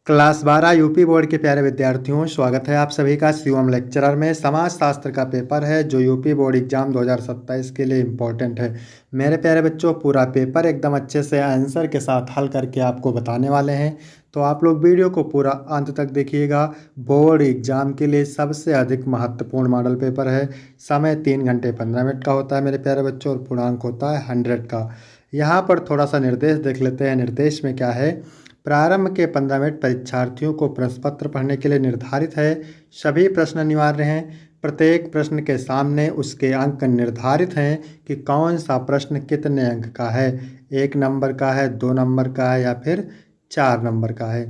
Class 12 UP board के प्यारे विद्यार्थियों, स्वागत है आप सभी का शिवम लेक्चरर में। समाज शास्त्र का पेपर है जो यूपी बोर्ड एग्जाम 2027 के लिए इम्पोर्टेंट है। मेरे प्यारे बच्चों, पूरा पेपर एकदम अच्छे से आंसर के साथ हल करके आपको बताने वाले हैं, तो आप लोग वीडियो को पूरा अंत तक देखिएगा। बोर्ड एग्जाम के लिए सबसे अधिक महत्वपूर्ण मॉडल पेपर है। समय 3 घंटे 15 मिनट का होता है मेरे प्यारे बच्चों, और पूर्णांक होता है 100 का। यहाँ पर थोड़ा सा निर्देश देख लेते हैं। निर्देश में क्या है? प्रारंभ के 15 मिनट परीक्षार्थियों को प्रश्न पत्र पढ़ने के लिए निर्धारित है। सभी प्रश्न अनिवार्य हैं। प्रत्येक प्रश्न के सामने उसके अंक निर्धारित हैं कि कौन सा प्रश्न कितने अंक का है। 1 नंबर का है, 2 नंबर का है, या फिर 4 नंबर का है।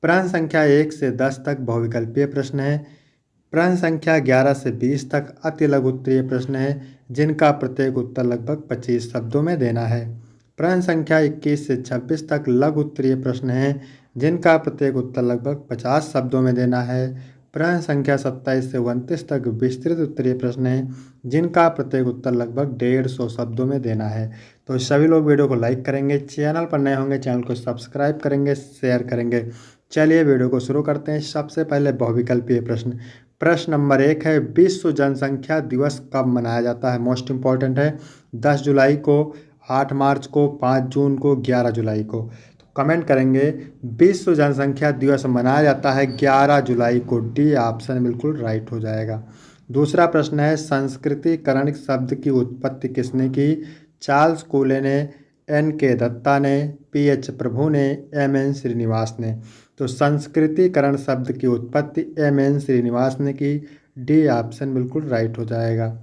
प्रश्न संख्या 1 से 10 तक बहुविकल्पीय प्रश्न है। प्रश्न संख्या 11 से 20 तक अति लघु उत्तरीय प्रश्न है, जिनका प्रत्येक उत्तर लगभग 25 शब्दों में देना है। प्रश्न संख्या 21 से 26 तक लघु उत्तरीय प्रश्न हैं, जिनका प्रत्येक उत्तर लगभग 50 शब्दों में देना है। प्रश्न संख्या 27 से 29 तक विस्तृत उत्तरीय प्रश्न हैं, जिनका प्रत्येक उत्तर लगभग 150 शब्दों में देना है। तो सभी लोग वीडियो को लाइक करेंगे, चैनल पर नए होंगे चैनल को सब्सक्राइब करेंगे, शेयर करेंगे। चलिए वीडियो को शुरू करते हैं। सबसे पहले बहुविकल्पीय प्रश्न। प्रश्न नंबर 1 है, विश्व जनसंख्या दिवस कब मनाया जाता है? मोस्ट इम्पॉर्टेंट है। 10 जुलाई को, 8 मार्च को, 5 जून को, 11 जुलाई को। तो कमेंट करेंगे। विश्व जनसंख्या दिवस मनाया जाता है 11 जुलाई को। डी ऑप्शन बिल्कुल राइट हो जाएगा। दूसरा प्रश्न है, संस्कृतिकरण शब्द की उत्पत्ति किसने की? चार्ल्स कूले ने, एन के दत्ता ने, पी एच प्रभु ने, एम एन श्रीनिवास ने। तो संस्कृतिकरण शब्द की उत्पत्ति एम एन श्रीनिवास ने की। डी ऑप्शन बिल्कुल राइट हो जाएगा।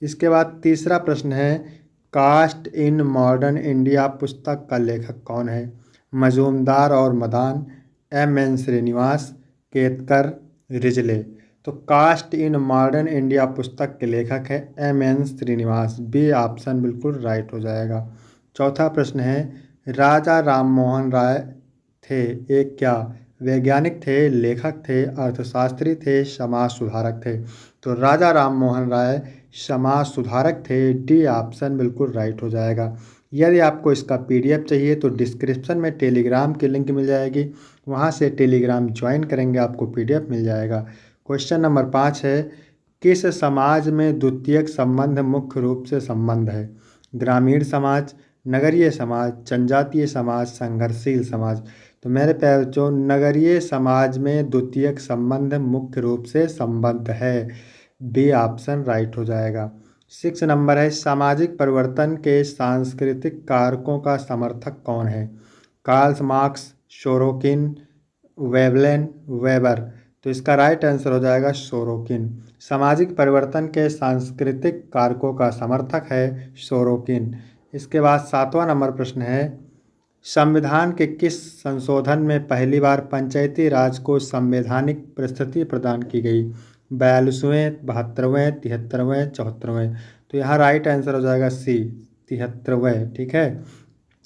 इसके बाद तीसरा प्रश्न है, कास्ट इन मॉडर्न इंडिया पुस्तक का लेखक कौन है? मजूमदार और Madan, M N Srinivas, Ketkar, Risley. तो कास्ट इन मॉडर्न इंडिया पुस्तक के लेखक है M N Srinivas. B option बिल्कुल राइट हो जाएगा। चौथा प्रश्न है, राजा राम मोहन राय थे एक क्या? वैज्ञानिक थे, लेखक थे, अर्थशास्त्री थे, समाज सुधारक थे। तो राजा राम मोहन राय समाज सुधारक थे। डी ऑप्शन बिल्कुल राइट हो जाएगा। यदि आपको इसका पीडीएफ चाहिए तो डिस्क्रिप्शन में टेलीग्राम की लिंक मिल जाएगी, वहां से टेलीग्राम ज्वाइन करेंगे, आपको पीडीएफ मिल जाएगा। क्वेश्चन नंबर 5 है, किस समाज में द्वितीयक संबंध मुख्य रूप से संबंध है? ग्रामीण समाज, नगरीय समाज, जनजातीय समाज, संघर्षशील समाज। तो मेरे प्यारे बच्चों, नगरीय समाज में द्वितीयक संबंध मुख्य रूप से संबद्ध है। बी ऑप्शन राइट हो जाएगा। 6 नंबर है, सामाजिक परिवर्तन के सांस्कृतिक कारकों का समर्थक कौन है? Karl Marx, Sorokin, Veblen, Weber. तो इसका राइट आंसर हो जाएगा सोरोकिन। सामाजिक परिवर्तन के सांस्कृतिक कारकों का समर्थक है सोरोकिन। इसके बाद 7वां नंबर प्रश्न है, संविधान के किस संशोधन में पहली बार पंचायती राज को संवैधानिक परिस्थिति प्रदान की गई? 42वें, 72वें, 73वें, 74वें। तो यहाँ राइट आंसर हो जाएगा सी, 73वें। ठीक है,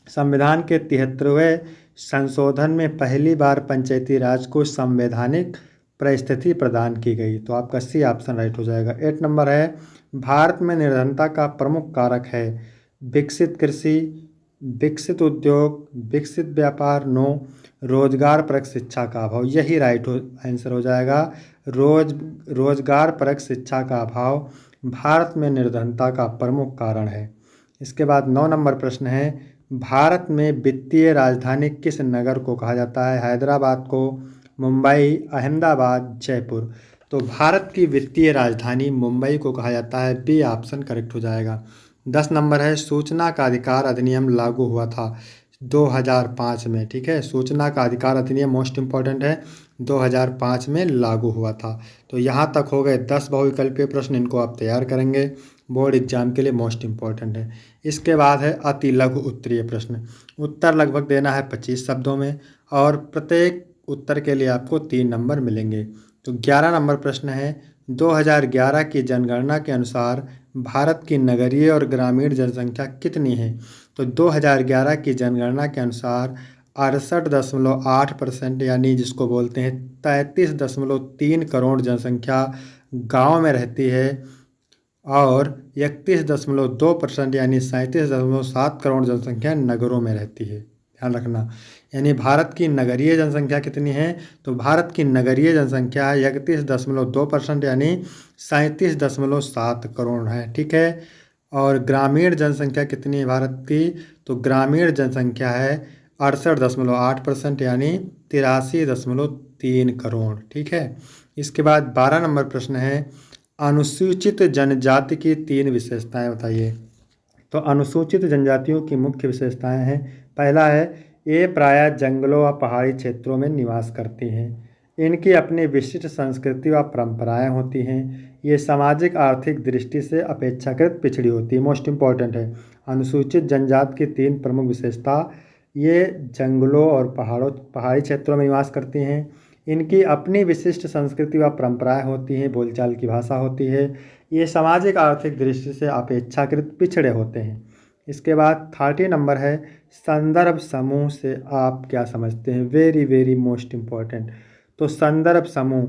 संविधान के 73वें संशोधन में पहली बार पंचायती राज को संवैधानिक परिस्थिति प्रदान की गई। तो आपका सी ऑप्शन राइट हो जाएगा। 8 नंबर है, भारत में निर्धनता का प्रमुख कारक है? विकसित कृषि, विकसित उद्योग, विकसित व्यापार, नो, रोजगार परक शिक्षा का अभाव। यही राइट आंसर हो जाएगा। रोजगार परक शिक्षा का अभाव भारत में निर्धनता का प्रमुख कारण है। इसके बाद 9 नंबर प्रश्न है, भारत में वित्तीय राजधानी किस नगर को कहा जाता है? हैदराबाद को, मुंबई, अहमदाबाद, जयपुर। तो भारत की वित्तीय राजधानी मुंबई को कहा जाता है। बी ऑप्शन करेक्ट हो जाएगा। 10 नंबर है, सूचना का अधिकार अधिनियम लागू हुआ था 2005 में। ठीक है, सूचना का अधिकार अधिनियम मोस्ट इम्पॉर्टेंट है, 2005 में लागू हुआ था। तो यहाँ तक हो गए 10 बहुविकल्पीय प्रश्न, इनको आप तैयार करेंगे, बोर्ड एग्जाम के लिए मोस्ट इम्पॉर्टेंट है। इसके बाद है अति लघु उत्तरीय प्रश्न। उत्तर लगभग देना है 25 शब्दों में, और प्रत्येक उत्तर के लिए आपको 3 नंबर मिलेंगे। तो 11 नंबर प्रश्न है, 2011 की जनगणना के अनुसार भारत की नगरीय और ग्रामीण जनसंख्या कितनी है? तो 2011 की जनगणना के अनुसार 68.8%, यानी जिसको बोलते हैं 33.3 करोड़ जनसंख्या गांव में रहती है, और 31.2% यानी 37.7 करोड़ जनसंख्या नगरों में रहती है। ध्यान रखना। यानी भारत की नगरीय जनसंख्या कितनी है, तो भारत की नगरीय जनसंख्या 31.2% यानी 37.7 करोड़ है। ठीक है। और ग्रामीण जनसंख्या कितनी है भारत की, तो ग्रामीण जनसंख्या है 68.8% यानी 83.3 करोड़। ठीक है। इसके बाद 12 नंबर प्रश्न है, अनुसूचित जनजाति की 3 विशेषताएं बताइए। तो अनुसूचित जनजातियों की मुख्य विशेषताएं हैं, पहला है ये प्रायः जंगलों व पहाड़ी क्षेत्रों में निवास करती हैं। इनकी अपनी विशिष्ट संस्कृति व परंपराएं होती हैं। ये सामाजिक आर्थिक दृष्टि से अपेक्षाकृत पिछड़ी होती है। मोस्ट इम्पॉर्टेंट है, अनुसूचित जनजाति की 3 प्रमुख विशेषता, ये जंगलों और पहाड़ी क्षेत्रों में निवास करती हैं। इनकी अपनी विशिष्ट संस्कृति व परंपराएं होती हैं, बोलचाल की भाषा होती है। ये सामाजिक आर्थिक दृष्टि से अपेक्षाकृत पिछड़े होते हैं। इसके बाद 30 नंबर है, संदर्भ समूह से आप क्या समझते हैं। Very very most important. तो संदर्भ समूह,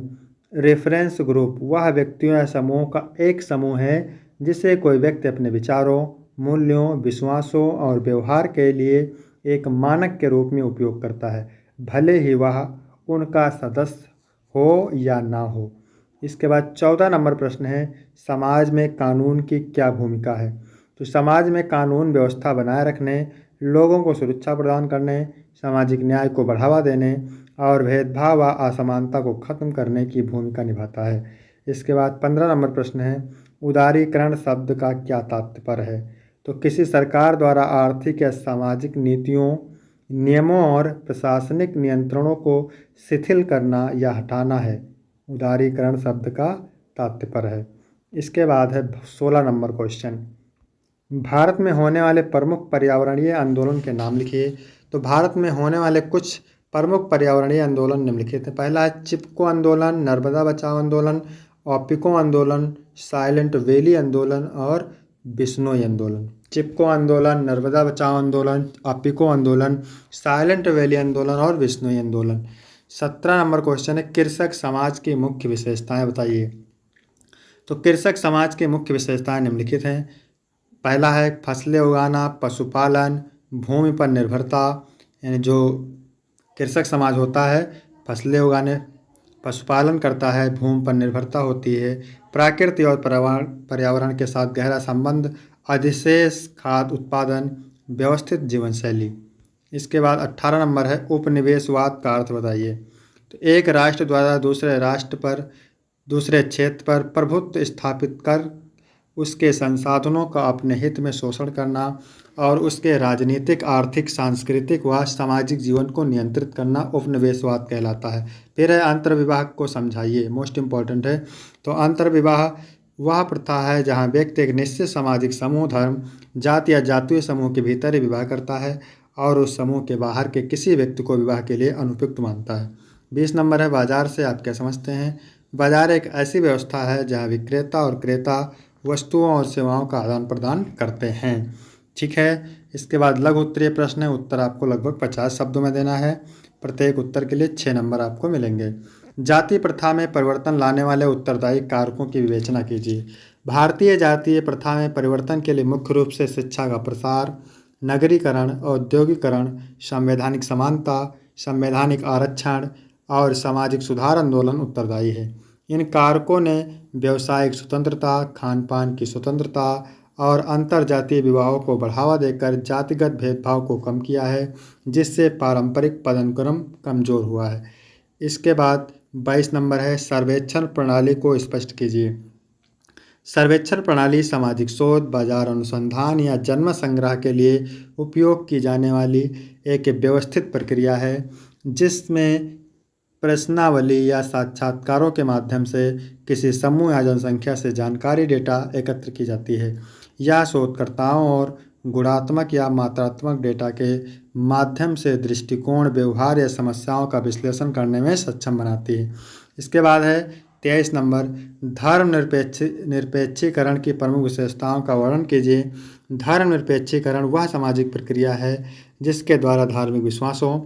रेफरेंस ग्रुप, वह व्यक्तियों या समूह का एक समूह है जिसे कोई व्यक्ति अपने विचारों, मूल्यों, विश्वासों और व्यवहार के लिए एक मानक के रूप में उपयोग करता है, भले ही वह उनका सदस्य हो या ना हो। इसके बाद 14 नंबर प्रश्न है, समाज में कानून की क्या भूमिका है। तो समाज में कानून व्यवस्था बनाए रखने, लोगों को सुरक्षा प्रदान करने, सामाजिक न्याय को बढ़ावा देने और भेदभाव व असमानता को खत्म करने की भूमिका निभाता है। इसके बाद 15 नंबर प्रश्न है, उदारीकरण शब्द का क्या तात्पर्य है। तो किसी सरकार द्वारा आर्थिक या सामाजिक नीतियों, नियमों और प्रशासनिक नियंत्रणों को शिथिल करना या हटाना है, उदारीकरण शब्द का तात्पर्य है। इसके बाद है 16 नंबर क्वेश्चन, भारत में होने वाले प्रमुख पर्यावरणीय आंदोलन के नाम लिखिए। तो भारत में होने वाले कुछ प्रमुख पर्यावरणीय आंदोलन निम्नलिखित हैं। पहला है चिपको आंदोलन, नर्मदा बचाओ आंदोलन, ऑपिको आंदोलन, साइलेंट वैली आंदोलन और बिश्नोई आंदोलन। चिपको आंदोलन, नर्मदा बचाओ आंदोलन, ऑपिको आंदोलन, साइलेंट वैली आंदोलन और बिश्नोई आंदोलन। 17 नंबर क्वेश्चन है, कृषक समाज की मुख्य विशेषताएं बताइए। तो कृषक समाज की मुख्य विशेषताएं निम्नलिखित हैं। पहला है फसलें उगाना, पशुपालन, भूमि पर निर्भरता, यानी जो कृषक समाज होता है फसलें उगाने, पशुपालन करता है, भूमि पर निर्भरता होती है, प्रकृति और पर्यावरण के साथ गहरा संबंध, अधिशेष खाद्य उत्पादन, व्यवस्थित जीवन शैली। इसके बाद 18 नंबर है, उपनिवेशवाद का अर्थ बताइए। तो एक राष्ट्र द्वारा दूसरे क्षेत्र पर प्रभुत्व स्थापित कर उसके संसाधनों का अपने हित में शोषण करना और उसके राजनीतिक, आर्थिक, सांस्कृतिक व सामाजिक जीवन को नियंत्रित करना उपनिवेशवाद कहलाता है। फिर है अंतर्विवाह को समझाइए, मोस्ट इम्पॉर्टेंट है। तो अंतर्विवाह वह प्रथा है जहाँ व्यक्ति एक निश्चित सामाजिक समूह, धर्म, जाति या जातीय समूह के भीतर ही विवाह करता है और उस समूह के बाहर के किसी व्यक्ति को विवाह के लिए अनुपयुक्त मानता है। 20 नंबर है, बाजार से आप क्या समझते हैं। बाजार एक ऐसी व्यवस्था है जहाँ विक्रेता और क्रेता वस्तुओं और सेवाओं का आदान प्रदान करते हैं। ठीक है। इसके बाद लघु उत्तरीय प्रश्न है, उत्तर आपको लगभग 50 शब्दों में देना है। प्रत्येक उत्तर के लिए 6 नंबर आपको मिलेंगे। जाति प्रथा में परिवर्तन लाने वाले उत्तरदायी कारकों की विवेचना कीजिए। भारतीय जातीय प्रथा में परिवर्तन के लिए मुख्य रूप से शिक्षा का प्रसार, नगरीकरण, औद्योगिकरण, संवैधानिक समानता, संवैधानिक आरक्षण और सामाजिक सुधार आंदोलन उत्तरदायी है। इन कारकों ने व्यवसायिक स्वतंत्रता, खान पान की स्वतंत्रता और अंतरजातीय विवाहों को बढ़ावा देकर जातिगत भेदभाव को कम किया है, जिससे पारंपरिक पदानुक्रम कमजोर हुआ है। इसके बाद 22 नंबर है, सर्वेक्षण प्रणाली को स्पष्ट कीजिए। सर्वेक्षण प्रणाली सामाजिक शोध, बाजार अनुसंधान या जन्म संग्रह के लिए उपयोग की जाने वाली एक व्यवस्थित प्रक्रिया है, जिसमें प्रश्नावली या साक्षात्कारों के माध्यम से किसी समूह या जनसंख्या से जानकारी, डेटा एकत्र की जाती है। यह शोधकर्ताओं और गुणात्मक या मात्रात्मक डेटा के माध्यम से दृष्टिकोण, व्यवहार या समस्याओं का विश्लेषण करने में सक्षम बनाती है। इसके बाद है 23 नंबर, निरपेक्षीकरण की प्रमुख विशेषताओं का वर्णन कीजिए। धर्मनिरपेक्षीकरण वह सामाजिक प्रक्रिया है जिसके द्वारा धार्मिक विश्वासों,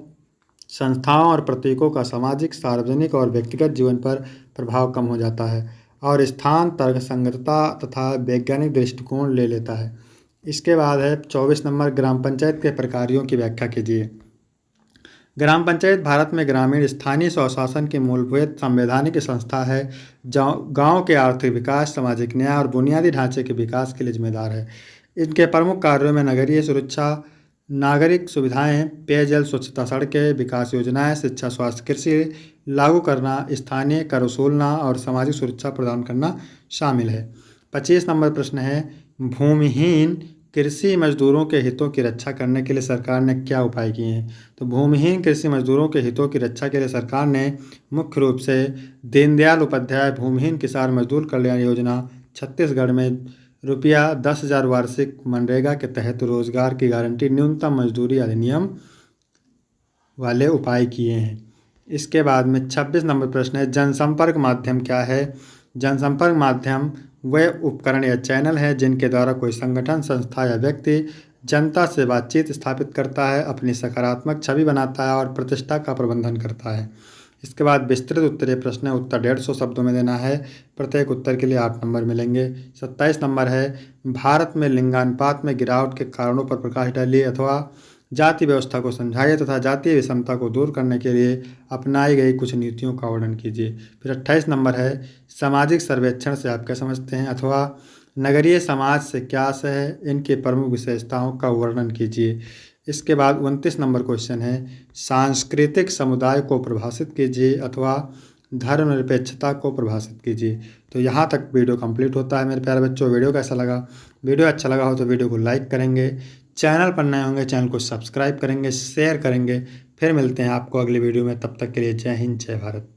संस्थाओं और प्रतीकों का सामाजिक, सार्वजनिक और व्यक्तिगत जीवन पर प्रभाव कम हो जाता है और स्थान, तर्कसंगतता तथा वैज्ञानिक दृष्टिकोण ले लेता है। इसके बाद है 24 नंबर, ग्राम पंचायत के प्रकारों की व्याख्या कीजिए। ग्राम पंचायत भारत में ग्रामीण स्थानीय स्वशासन की मूलभूत संवैधानिक संस्था है। गांव के आर्थिक विकास, सामाजिक न्याय और बुनियादी ढांचे के विकास के लिए जिम्मेदार है। इनके प्रमुख कार्यों में नगरीय सुरक्षा, नागरिक सुविधाएं, पेयजल, स्वच्छता, सड़कें, विकास योजनाएं, शिक्षा, स्वास्थ्य, कृषि लागू करना, स्थानीय कर वसूलना और सामाजिक सुरक्षा प्रदान करना शामिल है। 25 नंबर प्रश्न है, भूमिहीन कृषि मजदूरों के हितों की रक्षा करने के लिए सरकार ने क्या उपाय किए हैं? तो भूमिहीन कृषि मजदूरों के हितों की रक्षा के लिए सरकार ने मुख्य रूप से दीनदयाल उपाध्याय भूमिहीन किसान मजदूर कल्याण योजना, छत्तीसगढ़ में ₹10,000 वार्षिक, मनरेगा के तहत रोजगार की गारंटी, न्यूनतम मजदूरी अधिनियम वाले उपाय किए हैं। इसके बाद में 26 नंबर प्रश्न है, जनसंपर्क माध्यम क्या है? जनसंपर्क माध्यम वह उपकरण या चैनल है जिनके द्वारा कोई संगठन, संस्था या व्यक्ति जनता से बातचीत स्थापित करता है, अपनी सकारात्मक छवि बनाता है और प्रतिष्ठा का प्रबंधन करता है। इसके बाद विस्तृत उत्तरीय प्रश्न है, उत्तर 150 शब्दों में देना है, प्रत्येक उत्तर के लिए 8 नंबर मिलेंगे। 27 नंबर है, भारत में लिंगानुपात में गिरावट के कारणों पर प्रकाश डालिए अथवा जाति व्यवस्था को समझाइए तथा जातीय विषमता को दूर करने के लिए अपनाई गई कुछ नीतियों का वर्णन कीजिए। फिर 28 नंबर है, सामाजिक सर्वेक्षण से आप क्या समझते हैं अथवा नगरीय समाज से क्या आशय है, इनकी प्रमुख विशेषताओं का वर्णन कीजिए। इसके बाद 29 नंबर क्वेश्चन है, सांस्कृतिक समुदाय को परिभाषित कीजिए अथवा धर्मनिरपेक्षता को परिभाषित कीजिए। तो यहाँ तक वीडियो कंप्लीट होता है मेरे प्यारे बच्चों। वीडियो कैसा लगा? वीडियो अच्छा लगा हो तो वीडियो को लाइक करेंगे, चैनल पर नए होंगे चैनल को सब्सक्राइब करेंगे, शेयर करेंगे। फिर मिलते हैं आपको अगली वीडियो में, तब तक के लिए जय हिंद, जय भारत।